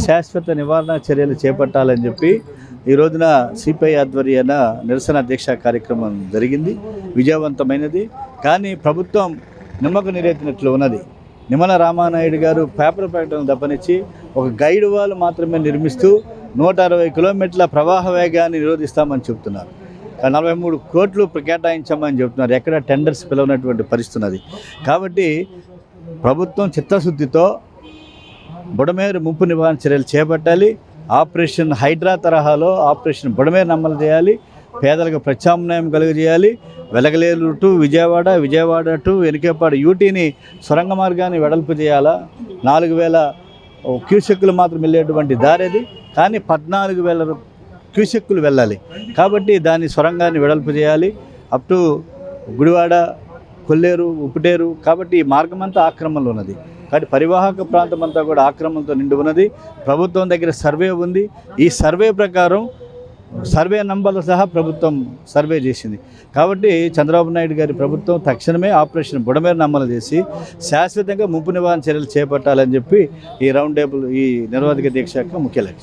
శాశ్వత నివారణ చర్యలు చేపట్టాలని చెప్పి ఈ రోజున సిపిఐ ఆధ్వర్యాన నిరసన దీక్ష కార్యక్రమం జరిగింది, విజయవంతమైనది. కానీ ప్రభుత్వం నిమ్మకు నీరెత్తినట్లు ఉన్నది. నిమ్మల రామానాయుడు గారు పేపర్ ప్రకటనలు తప్పనిచ్చి ఒక గైడ్ వాల్ మాత్రమే నిర్మిస్తూ 160 కిలోమీటర్ల ప్రవాహ వేగాన్ని నిరోధిస్తామని చెబుతున్నారు. 43 కోట్లు కేటాయించామని చెబుతున్నారు. ఎక్కడ టెండర్స్ పిలవనటువంటి పరిస్థితి ఉన్నది. కాబట్టి ప్రభుత్వం చిత్తశుద్ధితో బుడమేరు ముంపు నివారణ చర్యలు చేపట్టాలి. ఆపరేషన్ హైడ్రా తరహాలో ఆపరేషన్ బుడమేరును అమలు చేయాలి. పేదలకు ప్రత్యామ్నాయం కలుగజేయాలి. వెలగలేరు టు విజయవాడ, విజయవాడ టు వెనుకేపాడు యూటీని సొరంగ మార్గాన్ని వెడల్పు చేయాలా. 4000 క్యూసెక్కులు మాత్రం వెళ్ళేటువంటి దారి అది. కానీ 14,000 క్యూసెక్కులు వెళ్ళాలి. కాబట్టి దాని సొరంగాన్ని వెడల్పు చేయాలి. అప్ టు గుడివాడ, కొల్లేరు, ఉప్పుటేరు. కాబట్టి ఈ మార్గం అంతా ఆక్రమణలో ఉన్నది. కాబట్టి పరివాహక ప్రాంతం అంతా కూడా ఆక్రమణతో నిండి ఉన్నది. ప్రభుత్వం దగ్గర సర్వే ఉంది. ఈ సర్వే ప్రకారం సర్వే నంబర్లు సహా ప్రభుత్వం సర్వే చేసింది. కాబట్టి చంద్రబాబు నాయుడు గారి ప్రభుత్వం తక్షణమే ఆపరేషన్ బుడమేరును అమలు చేసి శాశ్వతంగా ముంపు నివారణ చర్యలు చేపట్టాలని చెప్పి ఈ రౌండ్ టేబుల్, ఈ నిరవధిక దీక్ష యొక్క ముఖ్య లక్ష్యం.